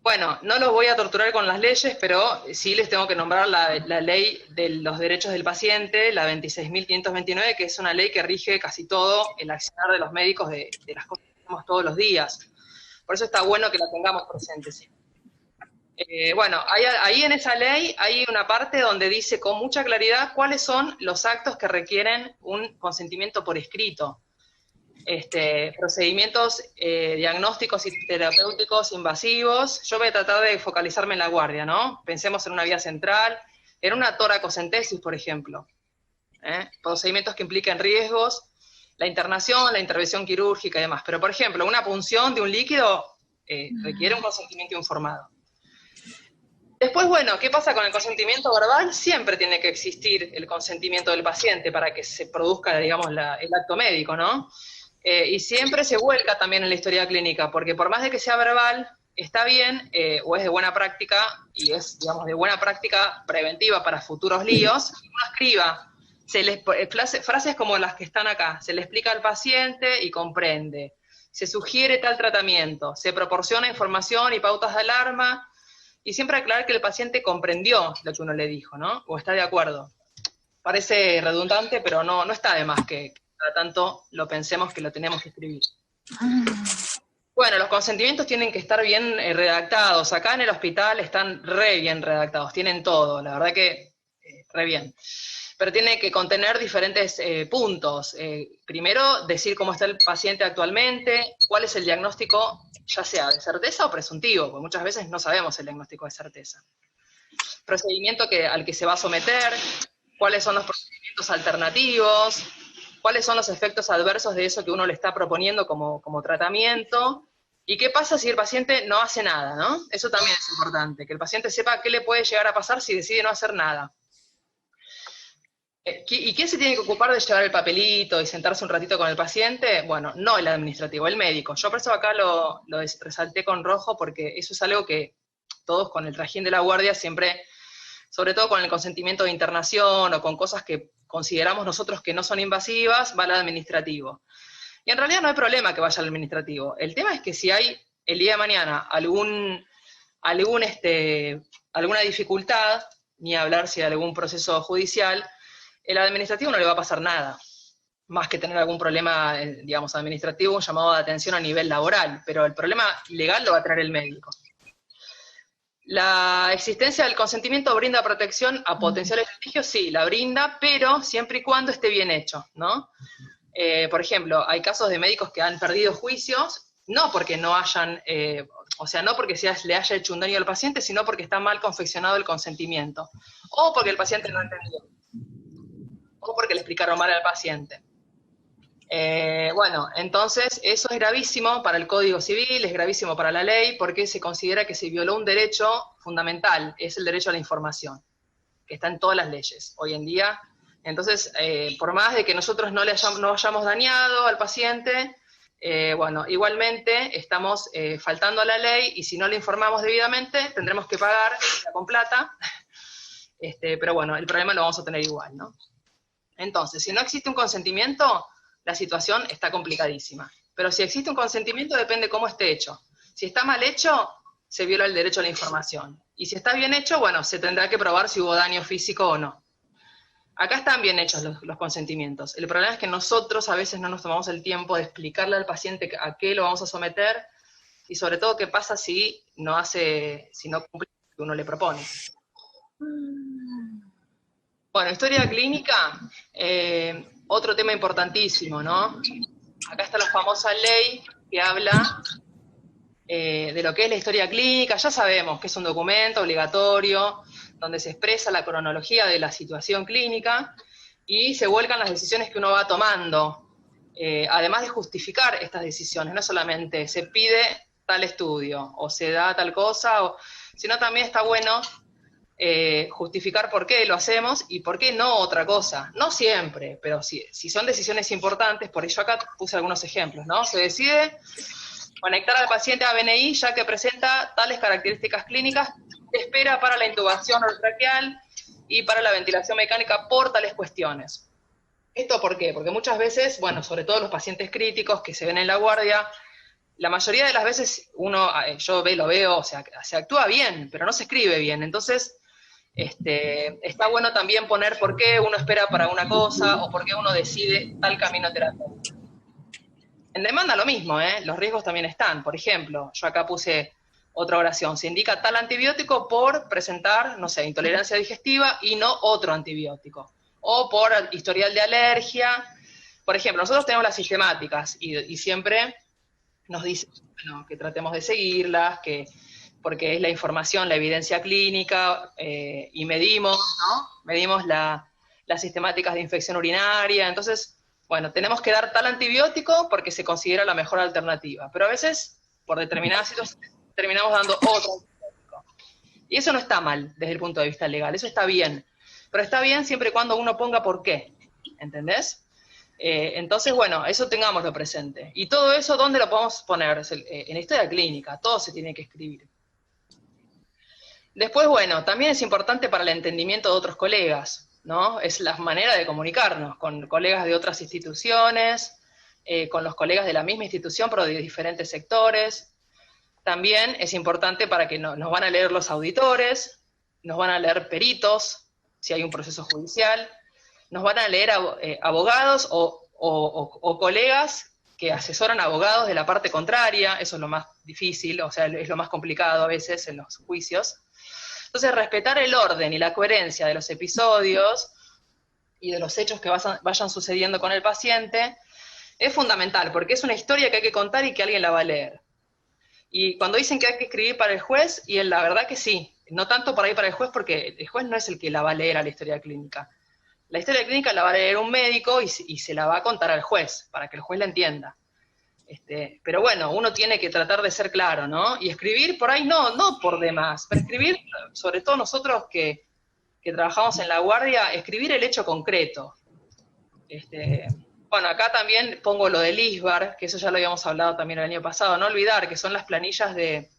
Bueno, no los voy a torturar con las leyes, pero sí les tengo que nombrar la ley de los derechos del paciente, la 26.529, que es una ley que rige casi todo el accionar de los médicos de las cosas que hacemos todos los días. Por eso está bueno que la tengamos presente, sí. Bueno, ahí en esa ley hay una parte donde dice con mucha claridad cuáles son los actos que requieren un consentimiento por escrito. Procedimientos diagnósticos y terapéuticos invasivos. Yo voy a tratar de focalizarme en la guardia, ¿no? Pensemos en una vía central, en una toracocentesis, por ejemplo. Procedimientos que impliquen riesgos, la internación, la intervención quirúrgica y demás. Pero, por ejemplo, una punción de un líquido requiere un consentimiento informado. Después, bueno, ¿qué pasa con el consentimiento verbal? Siempre tiene que existir el consentimiento del paciente para que se produzca, digamos, el acto médico, ¿no? Y siempre se vuelca también en la historia clínica, porque por más de que sea verbal, está bien, o es de buena práctica, y es, digamos, de buena práctica preventiva para futuros líos, que uno escriba frases como las que están acá, se le explica al paciente y comprende, se sugiere tal tratamiento, se proporciona información y pautas de alarma, y siempre aclarar que el paciente comprendió lo que uno le dijo, ¿no? O está de acuerdo. Parece redundante, pero no está de más que cada tanto lo pensemos que lo tenemos que escribir. Bueno, los consentimientos tienen que estar bien redactados. Acá en el hospital están re bien redactados, tienen todo, la verdad que re bien. Pero tiene que contener diferentes puntos. Primero, decir cómo está el paciente actualmente, cuál es el diagnóstico, ya sea de certeza o presuntivo, porque muchas veces no sabemos el diagnóstico de certeza. Procedimiento al que se va a someter, cuáles son los procedimientos alternativos, cuáles son los efectos adversos de eso que uno le está proponiendo como tratamiento, y qué pasa si el paciente no hace nada, ¿no? Eso también es importante, que el paciente sepa qué le puede llegar a pasar si decide no hacer nada. ¿Y quién se tiene que ocupar de llevar el papelito y sentarse un ratito con el paciente? Bueno, no el administrativo, el médico. Yo por eso acá lo resalté con rojo, porque eso es algo que todos con el trajín de la guardia siempre, sobre todo con el consentimiento de internación o con cosas que consideramos nosotros que no son invasivas, va al administrativo. Y en realidad no hay problema que vaya al administrativo. El tema es que si hay el día de mañana alguna dificultad, ni hablar si hay algún proceso judicial, el administrativo no le va a pasar nada, más que tener algún problema, digamos, administrativo, un llamado de atención a nivel laboral, pero el problema legal lo va a traer el médico. La existencia del consentimiento brinda protección a potenciales litigios, sí, la brinda, pero siempre y cuando esté bien hecho, ¿no? Por ejemplo, hay casos de médicos que han perdido juicios, no porque no hayan, no porque le haya hecho un daño al paciente, sino porque está mal confeccionado el consentimiento, o porque el paciente no entendió, o porque le explicaron mal al paciente. Bueno, entonces eso es gravísimo para el Código Civil, es gravísimo para la ley, porque se considera que se violó un derecho fundamental, es el derecho a la información, que está en todas las leyes hoy en día. Entonces, por más de que nosotros no hayamos dañado al paciente, bueno, igualmente estamos faltando a la ley, y si no le informamos debidamente, tendremos que pagar con plata, pero bueno, el problema lo vamos a tener igual, ¿no? Entonces, si no existe un consentimiento, la situación está complicadísima. Pero si existe un consentimiento, depende cómo esté hecho. Si está mal hecho, se viola el derecho a la información. Y si está bien hecho, bueno, se tendrá que probar si hubo daño físico o no. Acá están bien hechos los consentimientos. El problema es que nosotros a veces no nos tomamos el tiempo de explicarle al paciente a qué lo vamos a someter, y sobre todo qué pasa si no cumple lo que uno le propone. Bueno, historia clínica, otro tema importantísimo, ¿no? Acá está la famosa ley que habla de lo que es la historia clínica. Ya sabemos que es un documento obligatorio donde se expresa la cronología de la situación clínica y se vuelcan las decisiones que uno va tomando, además de justificar estas decisiones. No solamente se pide tal estudio o se da tal cosa, sino también está bueno justificar por qué lo hacemos y por qué no otra cosa. No siempre, pero si son decisiones importantes, por ello acá puse algunos ejemplos, ¿no? Se decide conectar al paciente a BNI ya que presenta tales características clínicas, espera para la intubación orotraqueal y para la ventilación mecánica por tales cuestiones. ¿Esto por qué? Porque muchas veces, bueno, sobre todo los pacientes críticos que se ven en la guardia, la mayoría de las veces yo lo veo, o sea, se actúa bien, pero no se escribe bien. Entonces, está bueno también poner por qué uno espera para una cosa o por qué uno decide tal camino terapéutico. En demanda lo mismo, los riesgos también están. Por ejemplo, yo acá puse otra oración, se indica tal antibiótico por presentar, no sé, intolerancia digestiva y no otro antibiótico. O por historial de alergia. Por ejemplo, nosotros tenemos las sistemáticas y siempre nos dicen que tratemos de seguirlas, porque es la información, la evidencia clínica, y medimos, ¿no? Medimos las sistemáticas de infección urinaria. Entonces, bueno, tenemos que dar tal antibiótico porque se considera la mejor alternativa. Pero a veces, por determinadas situaciones, terminamos dando otro antibiótico. Y eso no está mal desde el punto de vista legal, eso está bien. Pero está bien siempre y cuando uno ponga por qué, ¿entendés? Entonces, bueno, eso tengámoslo presente. Y todo eso, ¿dónde lo podemos poner? En la historia clínica, todo se tiene que escribir. Después, bueno, también es importante para el entendimiento de otros colegas, ¿no? Es la manera de comunicarnos con colegas de otras instituciones, con los colegas de la misma institución, pero de diferentes sectores. También es importante para que nos van a leer los auditores, nos van a leer peritos, si hay un proceso judicial, nos van a leer abogados o colegas que asesoran a abogados de la parte contraria. Eso es lo más difícil, o sea, es lo más complicado a veces en los juicios. Entonces, respetar el orden y la coherencia de los episodios y de los hechos que vayan sucediendo con el paciente es fundamental, porque es una historia que hay que contar y que alguien la va a leer. Y cuando dicen que hay que escribir para el juez, y la verdad que sí, no tanto para ir para el juez, porque el juez no es el que la va a leer a la historia clínica. La historia clínica la va a leer un médico y se la va a contar al juez, para que el juez la entienda. Pero bueno, uno tiene que tratar de ser claro, ¿no? Y escribir por ahí no por demás, pero escribir, sobre todo nosotros que trabajamos en la guardia, escribir el hecho concreto. Bueno, acá también pongo lo del ISBAR, que eso ya lo habíamos hablado también el año pasado, no olvidar que son las planillas de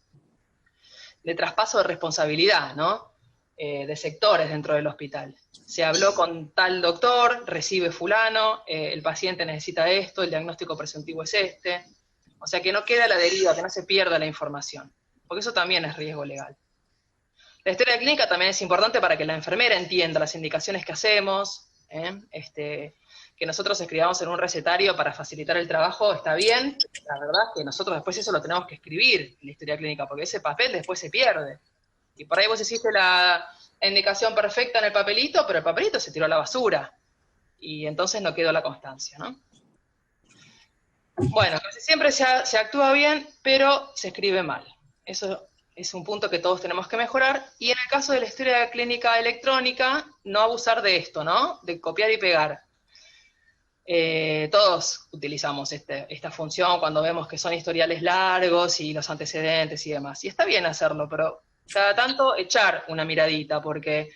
traspaso de responsabilidad, ¿no? De sectores dentro del hospital. Se habló con tal doctor, recibe fulano, el paciente necesita esto, el diagnóstico presuntivo es este. O sea, que no queda la deriva, que no se pierda la información, porque eso también es riesgo legal. La historia clínica también es importante para que la enfermera entienda las indicaciones que hacemos, que nosotros escribamos en un recetario para facilitar el trabajo, está bien, la verdad es que nosotros después eso lo tenemos que escribir en la historia clínica, porque ese papel después se pierde. Y por ahí vos hiciste la indicación perfecta en el papelito, pero el papelito se tiró a la basura, y entonces no quedó la constancia, ¿no? Bueno, casi siempre se actúa bien, pero se escribe mal. Eso es un punto que todos tenemos que mejorar, y en el caso de la historia clínica electrónica, no abusar de esto, ¿no? De copiar y pegar. Todos utilizamos esta función cuando vemos que son historiales largos y los antecedentes y demás. Y está bien hacerlo, pero cada tanto echar una miradita, porque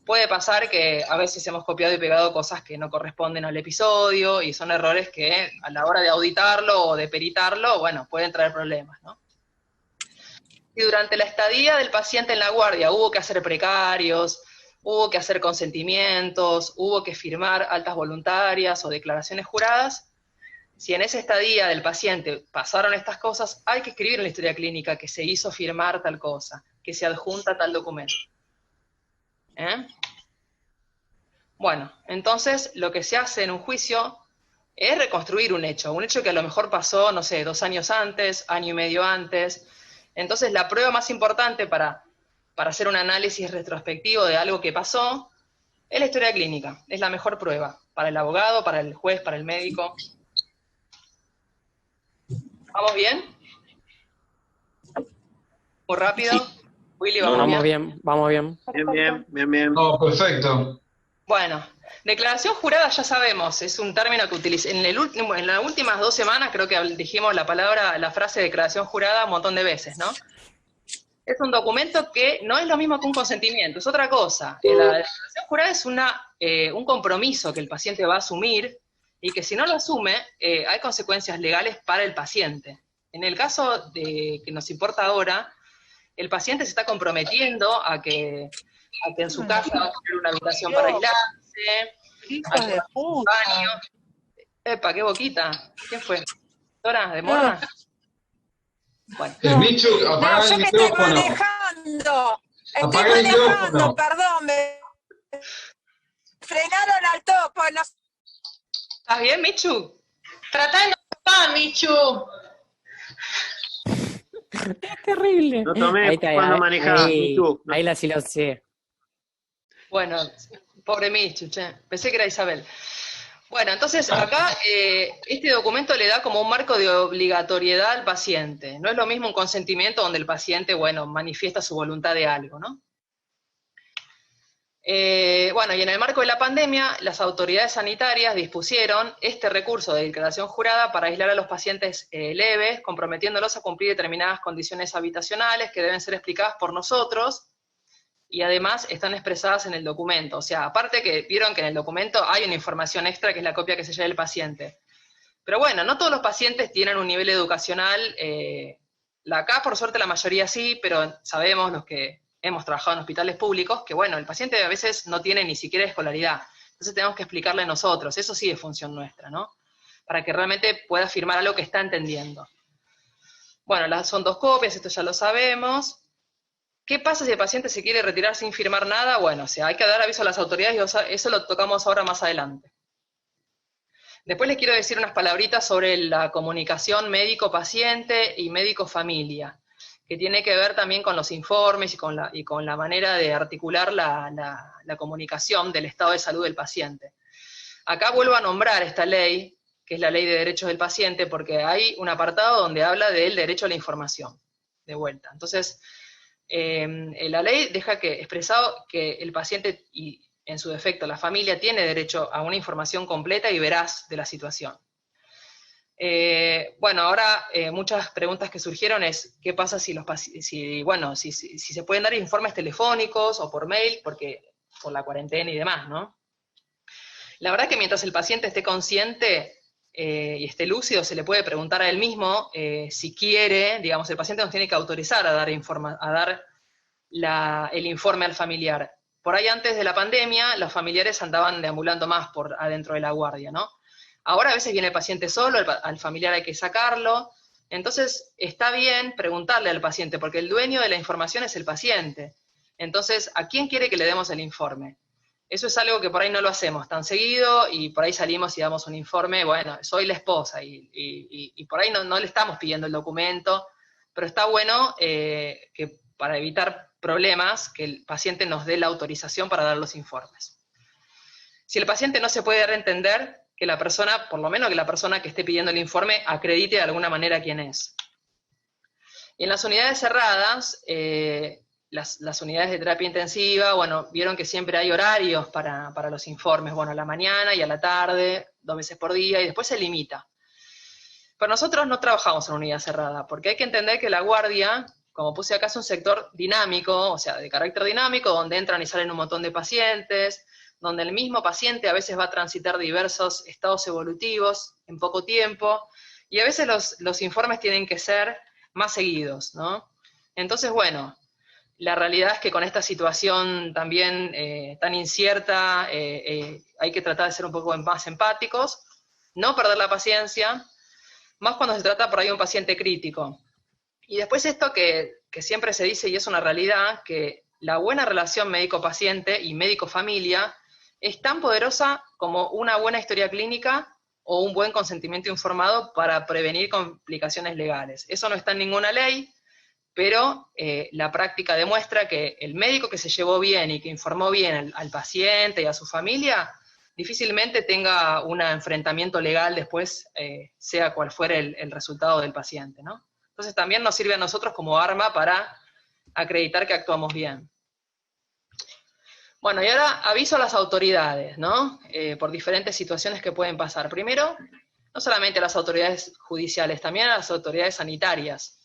puede pasar que a veces hemos copiado y pegado cosas que no corresponden al episodio, y son errores que a la hora de auditarlo o de peritarlo, bueno, pueden traer problemas, ¿no? Si durante la estadía del paciente en la guardia hubo que hacer precarios, hubo que hacer consentimientos, hubo que firmar altas voluntarias o declaraciones juradas, si en esa estadía del paciente pasaron estas cosas, hay que escribir en la historia clínica que se hizo firmar tal cosa, que se adjunta tal documento. Bueno, entonces lo que se hace en un juicio es reconstruir un hecho que a lo mejor pasó, no sé, 2 años antes, año y medio antes. Entonces la prueba más importante para hacer un análisis retrospectivo de algo que pasó es la historia clínica, es la mejor prueba para el abogado, para el juez, para el médico. ¿Vamos bien? ¿Muy rápido? Sí. Willy, Vamos bien, vamos bien. Bien. No, perfecto. Bueno, declaración jurada ya sabemos, es un término que utilicé. En las últimas 2 semanas creo que dijimos la frase declaración jurada un montón de veces, ¿no? Es un documento que no es lo mismo que un consentimiento, es otra cosa. La declaración jurada es un compromiso que el paciente va a asumir, y que si no lo asume, hay consecuencias legales para el paciente. En el caso que nos importa ahora, el paciente se está comprometiendo a que en su casa va a tener una habitación para aislarse, a que va a un baño. Epa, qué boquita. ¿Quién fue? ¿Dora, de Morra? Bueno. Michu, apaga el micrófono. Estoy manejando, perdón, me frenaron al topo. No... ¿Estás bien, Michu? Tratá de no tomar, Michu. Es terrible. No tomé Ahí está, cuando manejaba, Michu. Ahí la silencié. Bueno, pobre Michu, che. Pensé que era Isabel. Bueno, entonces acá este documento le da como un marco de obligatoriedad al paciente. No es lo mismo un consentimiento donde el paciente, bueno, manifiesta su voluntad de algo, ¿no? Bueno, y en el marco de la pandemia, las autoridades sanitarias dispusieron este recurso de declaración jurada para aislar a los pacientes leves, comprometiéndolos a cumplir determinadas condiciones habitacionales que deben ser explicadas por nosotros, y además están expresadas en el documento. O sea, aparte que vieron que en el documento hay una información extra que es la copia que se lleva el paciente. Pero bueno, no todos los pacientes tienen un nivel educacional, acá por suerte la mayoría sí, pero sabemos los que hemos trabajado en hospitales públicos, que bueno, el paciente a veces no tiene ni siquiera escolaridad. Entonces tenemos que explicarle nosotros, eso sí es función nuestra, ¿no? Para que realmente pueda afirmar algo que está entendiendo. Bueno, son 2 copias, esto ya lo sabemos. ¿Qué pasa si el paciente se quiere retirar sin firmar nada? Bueno, o sea, hay que dar aviso a las autoridades y eso lo tocamos ahora más adelante. Después les quiero decir unas palabritas sobre la comunicación médico-paciente y médico-familia, que tiene que ver también con los informes y con la manera de articular la comunicación del estado de salud del paciente. Acá vuelvo a nombrar esta ley, que es la Ley de Derechos del Paciente, porque hay un apartado donde habla del derecho a la información, de vuelta. Entonces, la ley deja expresado que el paciente y en su defecto la familia tiene derecho a una información completa y veraz de la situación. Bueno, ahora muchas preguntas que surgieron es qué pasa si se pueden dar informes telefónicos o por mail, porque por la cuarentena y demás, ¿no? La verdad que mientras el paciente esté consciente y esté lúcido, se le puede preguntar a él mismo si quiere, digamos, el paciente nos tiene que autorizar a dar el informe al familiar. Por ahí antes de la pandemia, los familiares andaban deambulando más por adentro de la guardia, ¿no? Ahora a veces viene el paciente solo, al familiar hay que sacarlo, entonces está bien preguntarle al paciente, porque el dueño de la información es el paciente. Entonces, ¿a quién quiere que le demos el informe? Eso es algo que por ahí no lo hacemos tan seguido, y por ahí salimos y damos un informe, bueno, soy la esposa, y por ahí no le estamos pidiendo el documento, pero está bueno que para evitar problemas, que el paciente nos dé la autorización para dar los informes. Si el paciente no se puede dar a entender, que la persona, por lo menos que la persona que esté pidiendo el informe, acredite de alguna manera quién es. Y en las unidades cerradas, las unidades de terapia intensiva, bueno, vieron que siempre hay horarios para los informes, bueno, a la mañana y a la tarde, 2 veces por día, y después se limita. Pero nosotros no trabajamos en unidad cerrada, porque hay que entender que la guardia, como puse acá, es un sector dinámico, o sea, de carácter dinámico, donde entran y salen un montón de pacientes, donde el mismo paciente a veces va a transitar diversos estados evolutivos en poco tiempo, y a veces los informes tienen que ser más seguidos, ¿no? Entonces, bueno, la realidad es que con esta situación también tan incierta, hay que tratar de ser un poco más empáticos, no perder la paciencia, más cuando se trata por ahí de un paciente crítico. Y después esto que siempre se dice, y es una realidad, que la buena relación médico-paciente y médico-familia es tan poderosa como una buena historia clínica o un buen consentimiento informado para prevenir complicaciones legales. Eso no está en ninguna ley, pero la práctica demuestra que el médico que se llevó bien y que informó bien al paciente y a su familia, difícilmente tenga un enfrentamiento legal después, sea cual fuere el resultado del paciente, ¿no? Entonces también nos sirve a nosotros como arma para acreditar que actuamos bien. Bueno, y ahora aviso a las autoridades, ¿no? Por diferentes situaciones que pueden pasar. Primero, no solamente a las autoridades judiciales, también a las autoridades sanitarias.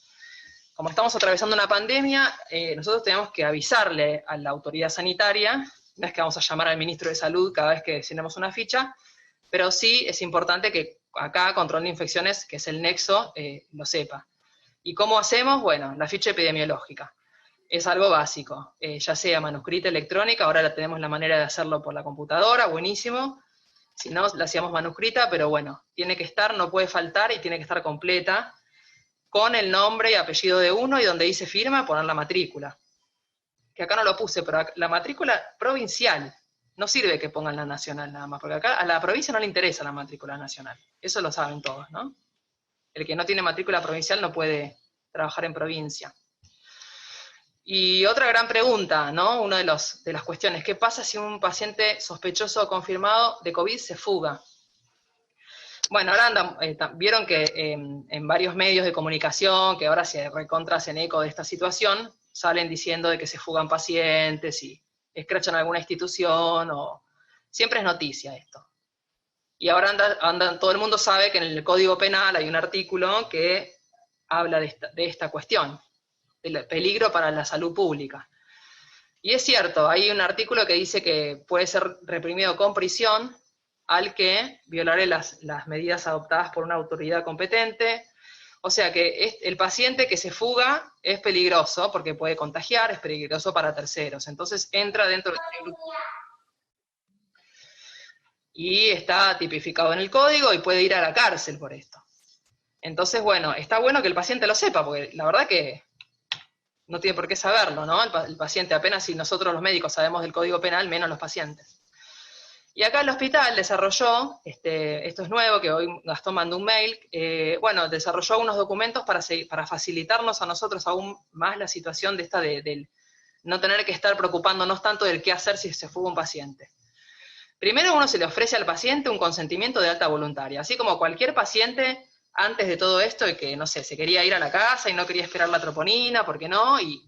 Como estamos atravesando una pandemia, nosotros tenemos que avisarle a la autoridad sanitaria, no es que vamos a llamar al ministro de Salud cada vez que llenemos una ficha, pero sí es importante que acá, Control de Infecciones, que es el nexo, lo sepa. ¿Y cómo hacemos? Bueno, la ficha epidemiológica. Es algo básico, ya sea manuscrita electrónica, ahora tenemos la manera de hacerlo por la computadora, buenísimo. Si no, la hacíamos manuscrita, pero bueno, tiene que estar, no puede faltar y tiene que estar completa. con el nombre y apellido de uno, y donde dice firma, poner la matrícula. Que acá no lo puse, pero la matrícula provincial. No sirve que pongan la nacional nada más, porque acá a la provincia no le interesa la matrícula nacional. Eso lo saben todos, ¿no? El que no tiene matrícula provincial no puede trabajar en provincia. Y otra gran pregunta, ¿no? Una de las cuestiones, ¿qué pasa si un paciente sospechoso o confirmado de COVID se fuga? Bueno, ahora vieron que en varios medios de comunicación, que ahora se hacen eco de esta situación, salen diciendo de que se fugan pacientes y escrachan alguna institución, o siempre es noticia esto. Y ahora todo el mundo sabe que en el Código Penal hay un artículo que habla de esta cuestión, del peligro para la salud pública. Y es cierto, hay un artículo que dice que puede ser reprimido con prisión al que violare las medidas adoptadas por una autoridad competente. O sea que el paciente que se fuga es peligroso porque puede contagiar, es peligroso para terceros. Entonces entra dentro del grupo. Y está tipificado en el código y puede ir a la cárcel por esto. Entonces, bueno, está bueno que el paciente lo sepa, porque la verdad que no tiene por qué saberlo, ¿no? El paciente, apenas si nosotros los médicos sabemos del Código Penal, menos los pacientes. Y acá el hospital desarrolló, esto es nuevo, que hoy Gastón mandó un mail, desarrolló unos documentos para facilitarnos a nosotros aún más la situación del no tener que estar preocupándonos tanto del qué hacer si se fuga un paciente. Primero uno se le ofrece al paciente un consentimiento de alta voluntaria, así como cualquier paciente antes de todo esto, de que, no sé, se quería ir a la casa y no quería esperar la troponina, ¿por qué no? Y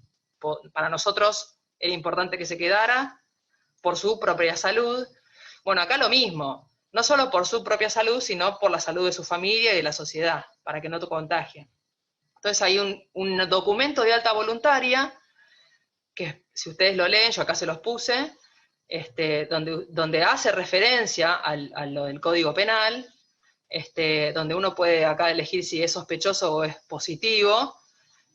para nosotros era importante que se quedara por su propia salud. Bueno, acá lo mismo, no solo por su propia salud, sino por la salud de su familia y de la sociedad, para que no te contagien. Entonces hay un documento de alta voluntaria, que si ustedes lo leen, yo acá se los puse, donde hace referencia a lo del Código Penal, donde uno puede acá elegir si es sospechoso o es positivo,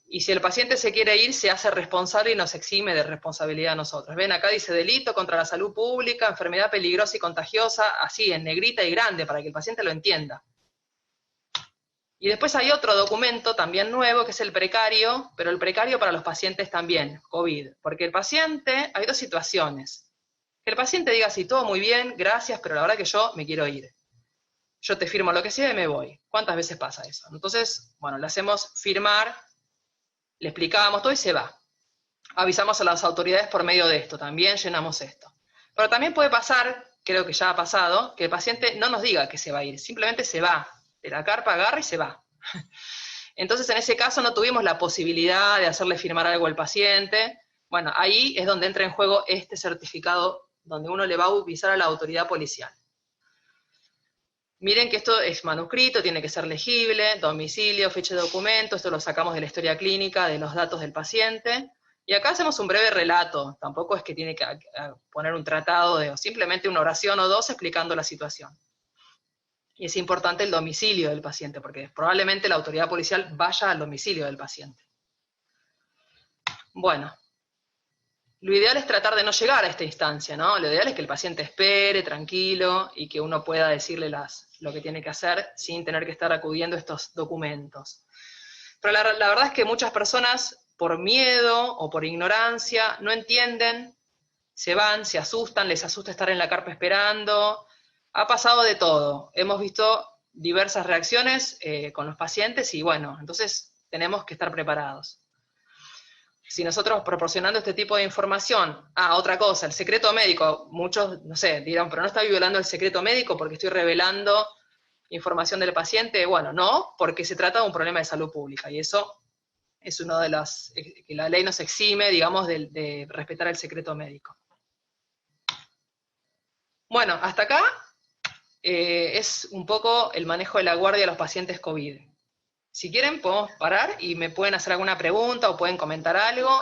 y si el paciente se quiere ir, se hace responsable y nos exime de responsabilidad a nosotros. Ven, acá dice delito contra la salud pública, enfermedad peligrosa y contagiosa, así, en negrita y grande, para que el paciente lo entienda. Y después hay otro documento también nuevo, que es el precario, pero el precario para los pacientes también, COVID. Porque el paciente, hay dos situaciones. Que el paciente diga, sí, todo muy bien, gracias, pero la verdad que yo me quiero ir. Yo te firmo lo que sea y me voy. ¿Cuántas veces pasa eso? Entonces, bueno, le hacemos firmar, le explicábamos todo y se va. Avisamos a las autoridades por medio de esto, también llenamos esto. Pero también puede pasar, creo que ya ha pasado, que el paciente no nos diga que se va a ir, simplemente se va. De la carpa agarra y se va. Entonces, en ese caso no tuvimos la posibilidad de hacerle firmar algo al paciente. Bueno, ahí es donde entra en juego este certificado, donde uno le va a avisar a la autoridad policial. Miren que esto es manuscrito, tiene que ser legible, domicilio, fecha de documento, esto lo sacamos de la historia clínica, de los datos del paciente, y acá hacemos un breve relato, tampoco es que tiene que poner un tratado, simplemente una oración o dos explicando la situación. Y es importante el domicilio del paciente, porque probablemente la autoridad policial vaya al domicilio del paciente. Bueno, lo ideal es tratar de no llegar a esta instancia, ¿no? Lo ideal es que el paciente espere, tranquilo, y que uno pueda decirle lo que tiene que hacer sin tener que estar acudiendo a estos documentos. Pero la verdad es que muchas personas, por miedo o por ignorancia, no entienden, se van, se asustan, les asusta estar en la carpa esperando. Ha pasado de todo. Hemos visto diversas reacciones con los pacientes y bueno, entonces tenemos que estar preparados. Si nosotros proporcionando este tipo de información, otra cosa, el secreto médico, muchos, no sé, dirán, pero no está violando el secreto médico porque estoy revelando información del paciente. Bueno, no, porque se trata de un problema de salud pública, y eso es uno de los, que la ley nos exime, digamos, de respetar el secreto médico. Bueno, hasta acá es un poco el manejo de la guardia de los pacientes COVID. Si quieren, podemos parar y me pueden hacer alguna pregunta o pueden comentar algo.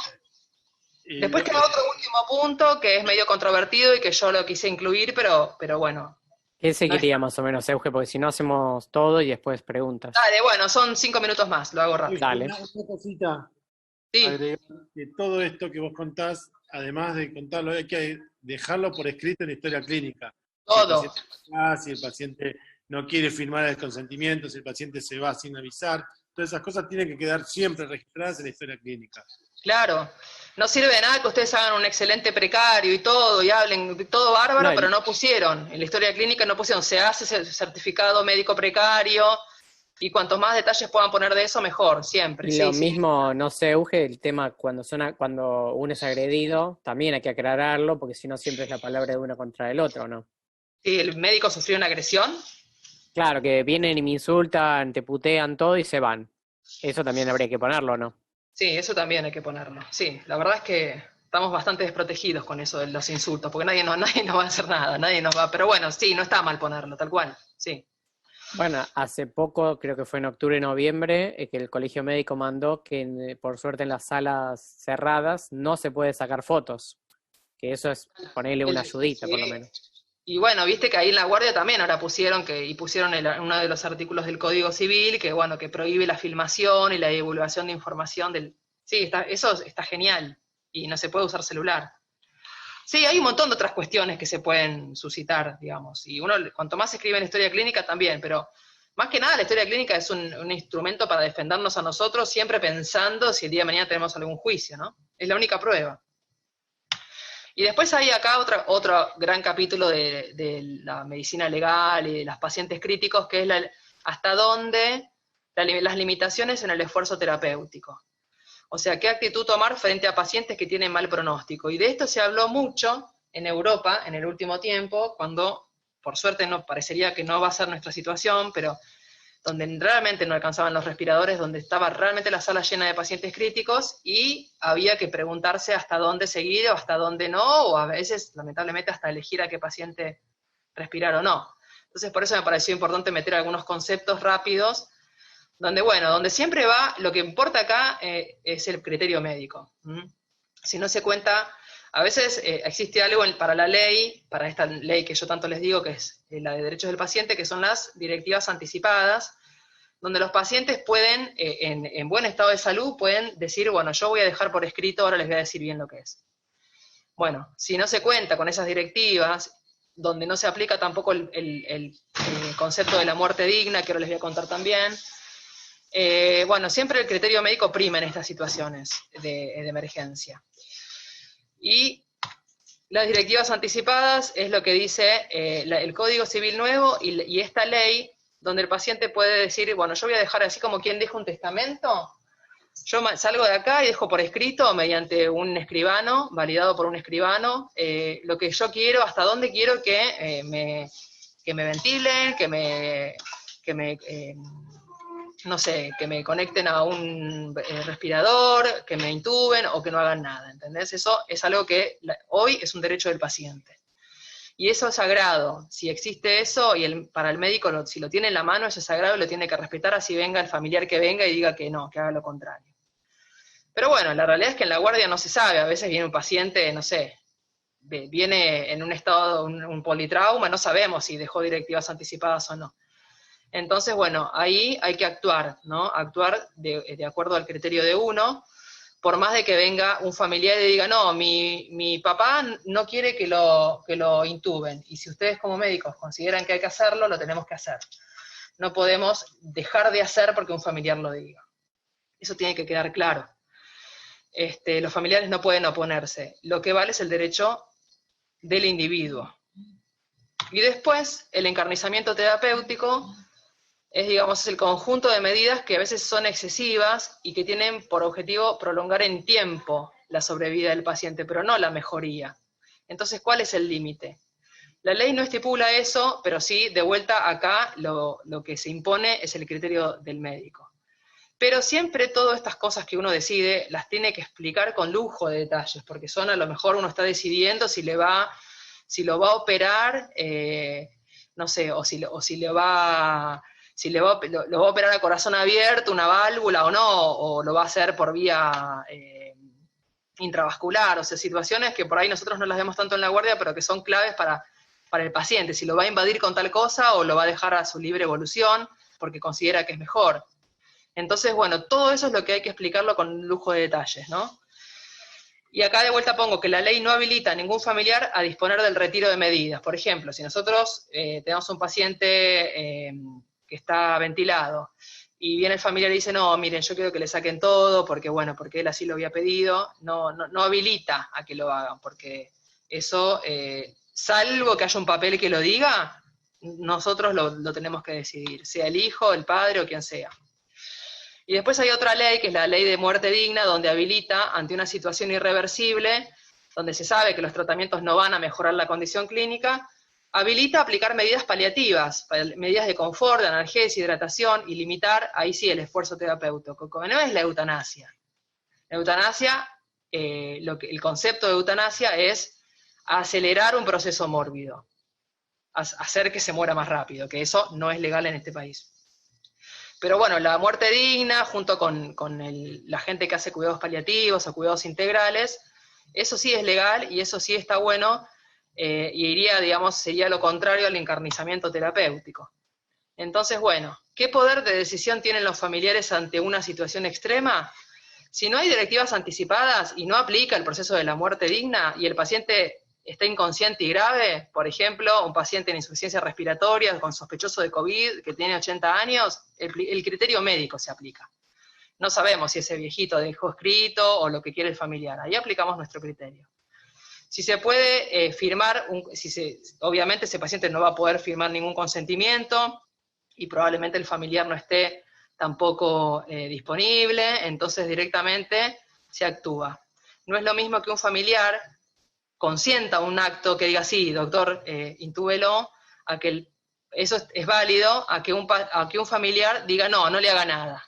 Después queda otro último punto que es medio controvertido y que yo lo quise incluir, pero bueno. ¿Qué seguiría más o menos, Euge? Porque si no hacemos todo y después preguntas. Dale, bueno, son 5 minutos más, lo hago rápido. Dale. Una cosita. Sí. Agregar que todo esto que vos contás, además de contarlo, hay que dejarlo por escrito en la historia clínica. Todo. Si el paciente no quiere firmar el consentimiento, si el paciente se va sin avisar, Todas esas cosas tienen que quedar siempre registradas en la historia clínica. Claro. No sirve de nada que ustedes hagan un excelente precario y todo, y hablen todo bárbaro, No, pero no pusieron, en la historia clínica no pusieron, se hace ese certificado médico precario, y cuantos más detalles puedan poner de eso, mejor, siempre. Y Sí, lo sí. mismo, no sé, Euge, el tema cuando uno es agredido, también hay que aclararlo, porque si no siempre es la palabra de uno contra el otro, ¿no? Si el médico sufrió una agresión, Claro, que vienen y me insultan, te putean todo y se van. Eso también habría que ponerlo, ¿no? sí, eso también hay que ponerlo. Sí, la verdad es que estamos bastante desprotegidos con eso de los insultos, porque nadie nos va a hacer nada, nadie nos va, pero bueno, sí, no está mal ponerlo, tal cual, sí. Bueno, hace poco, creo que fue en octubre, noviembre, que el colegio médico mandó que por suerte en las salas cerradas no se puede sacar fotos. Que eso es ponerle una ayudita, por lo menos. Y bueno, viste que ahí en La Guardia también ahora pusieron uno de los artículos del Código Civil que bueno, que prohíbe la filmación y la divulgación de información del. Sí, eso está genial. Y no se puede usar celular. Sí, hay un montón de otras cuestiones que se pueden suscitar, digamos. Y uno, cuanto más se escribe en historia clínica también, pero más que nada la historia clínica es un instrumento para defendernos a nosotros, siempre pensando si el día de mañana tenemos algún juicio, ¿no? Es la única prueba. Y después hay acá otro gran capítulo de la medicina legal y de los pacientes críticos, que es hasta dónde las limitaciones en el esfuerzo terapéutico. O sea, qué actitud tomar frente a pacientes que tienen mal pronóstico. Y de esto se habló mucho en Europa en el último tiempo, cuando, por suerte, no parecería que no va a ser nuestra situación, pero donde realmente no alcanzaban los respiradores, donde estaba realmente la sala llena de pacientes críticos y había que preguntarse hasta dónde seguir o hasta dónde no, o a veces, lamentablemente, hasta elegir a qué paciente respirar o no. Entonces, por eso me pareció importante meter algunos conceptos rápidos, donde siempre va, lo que importa acá es el criterio médico. Si no se cuenta, a veces existe algo para la ley, para esta ley que yo tanto les digo, que es la de derechos del paciente, que son las directivas anticipadas, donde los pacientes pueden, en buen estado de salud, pueden decir, bueno, yo voy a dejar por escrito, ahora les voy a decir bien lo que es. Bueno, si no se cuenta con esas directivas, donde no se aplica tampoco el concepto de la muerte digna, que ahora les voy a contar también, bueno, siempre el criterio médico prima en estas situaciones de emergencia. Y las directivas anticipadas es lo que dice el Código Civil nuevo y esta ley, donde el paciente puede decir, bueno, yo voy a dejar así como quien deja un testamento, yo salgo de acá y dejo por escrito, mediante un escribano, validado por un escribano, lo que yo quiero, hasta dónde quiero que me ventilen, no sé, que me conecten a un respirador, que me intuben o que no hagan nada, ¿entendés? Eso es algo que hoy es un derecho del paciente. Y eso es sagrado. Si existe eso, y para el médico, si lo tiene en la mano, eso es sagrado y lo tiene que respetar, así venga el familiar que venga y diga que no, que haga lo contrario. Pero bueno, la realidad es que en la guardia no se sabe. A veces viene un paciente, no sé, viene en un estado, un politrauma, no sabemos si dejó directivas anticipadas o no. Entonces, bueno, ahí hay que actuar, ¿no? Actuar de acuerdo al criterio de uno, por más de que venga un familiar y diga, no, mi papá no quiere que lo intuben, y si ustedes como médicos consideran que hay que hacerlo, lo tenemos que hacer. No podemos dejar de hacer porque un familiar lo diga. Eso tiene que quedar claro. Los familiares no pueden oponerse. Lo que vale es el derecho del individuo. Y después, el encarnizamiento terapéutico es, digamos, el conjunto de medidas que a veces son excesivas y que tienen por objetivo prolongar en tiempo la sobrevida del paciente, pero no la mejoría. Entonces, ¿cuál es el límite? La ley no estipula eso, pero sí, de vuelta acá, lo que se impone es el criterio del médico. Pero siempre todas estas cosas que uno decide las tiene que explicar con lujo de detalles, porque son, a lo mejor uno está decidiendo si lo va a operar, no sé, o si lo va a operar a corazón abierto, una válvula o no, o lo va a hacer por vía intravascular, o sea, situaciones que por ahí nosotros no las vemos tanto en la guardia, pero que son claves para el paciente, si lo va a invadir con tal cosa o lo va a dejar a su libre evolución porque considera que es mejor. Entonces, bueno, todo eso es lo que hay que explicarlo con lujo de detalles, ¿no? Y acá de vuelta pongo que la ley no habilita a ningún familiar a disponer del retiro de medidas. Por ejemplo, si nosotros tenemos un paciente que está ventilado y viene el familiar y dice, no, miren, yo quiero que le saquen todo, porque bueno, porque él así lo había pedido, no habilita a que lo hagan, porque eso, salvo que haya un papel que lo diga, nosotros lo tenemos que decidir, sea el hijo, el padre o quien sea. Y después hay otra ley, que es la ley de muerte digna, donde habilita, ante una situación irreversible, donde se sabe que los tratamientos no van a mejorar la condición clínica, habilita aplicar medidas paliativas, medidas de confort, de analgesia, hidratación, y limitar, ahí sí, el esfuerzo terapéutico, que no es la eutanasia. La eutanasia, el concepto de eutanasia es acelerar un proceso mórbido, hacer que se muera más rápido, que eso no es legal en este país. Pero bueno, la muerte digna, junto con la gente que hace cuidados paliativos o cuidados integrales, eso sí es legal y eso sí está bueno, y iría, digamos, sería lo contrario al encarnizamiento terapéutico. Entonces, bueno, ¿qué poder de decisión tienen los familiares ante una situación extrema? Si no hay directivas anticipadas y no aplica el proceso de la muerte digna y el paciente está inconsciente y grave, por ejemplo, un paciente en insuficiencia respiratoria con sospechoso de COVID que tiene 80 años, el criterio médico se aplica. No sabemos si ese viejito dejó escrito o lo que quiere el familiar, ahí aplicamos nuestro criterio. Si se puede firmar, obviamente ese paciente no va a poder firmar ningún consentimiento y probablemente el familiar no esté tampoco disponible, entonces directamente se actúa. No es lo mismo que un familiar consienta un acto que diga, sí, doctor, intúbelo, a que eso es válido, a que un familiar diga, no le haga nada.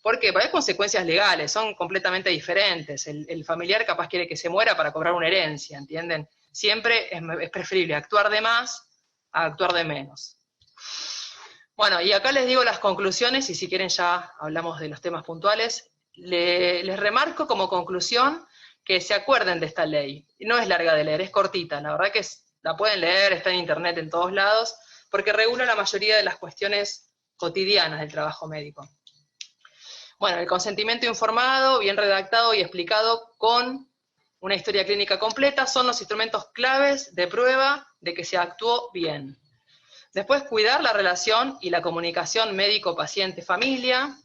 ¿Por qué? Porque hay consecuencias legales, son completamente diferentes. El familiar capaz quiere que se muera para cobrar una herencia, ¿entienden? Siempre es preferible actuar de más a actuar de menos. Bueno, y acá les digo las conclusiones, y si quieren ya hablamos de los temas puntuales. Les remarco como conclusión que se acuerden de esta ley. No es larga de leer, es cortita, la verdad que la pueden leer, está en internet en todos lados, porque regula la mayoría de las cuestiones cotidianas del trabajo médico. Bueno, el consentimiento informado, bien redactado y explicado con una historia clínica completa son los instrumentos claves de prueba de que se actuó bien. Después, cuidar la relación y la comunicación médico-paciente-familia.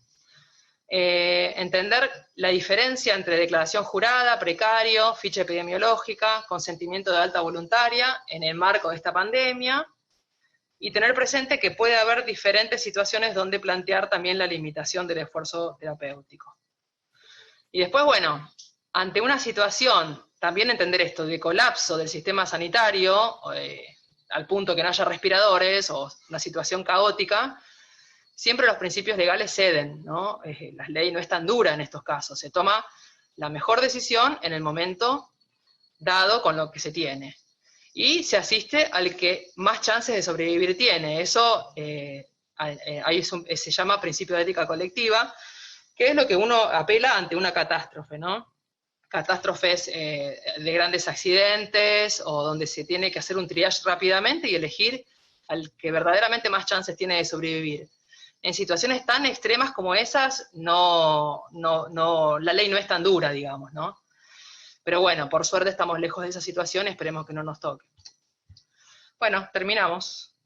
Entender la diferencia entre declaración jurada, precario, ficha epidemiológica, consentimiento de alta voluntaria en el marco de esta pandemia, y tener presente que puede haber diferentes situaciones donde plantear también la limitación del esfuerzo terapéutico. Y después, bueno, ante una situación, también entender esto, de colapso del sistema sanitario, al punto que no haya respiradores, o una situación caótica, siempre los principios legales ceden, ¿no? La ley no es tan dura en estos casos, se toma la mejor decisión en el momento dado con lo que se tiene. Y se asiste al que más chances de sobrevivir tiene. Eso ahí se llama principio de ética colectiva, que es lo que uno apela ante una catástrofe, ¿no? Catástrofes de grandes accidentes, o donde se tiene que hacer un triage rápidamente y elegir al que verdaderamente más chances tiene de sobrevivir. En situaciones tan extremas como esas, la ley no es tan dura, digamos, ¿no? Pero bueno, por suerte estamos lejos de esa situación, esperemos que no nos toque. Bueno, terminamos.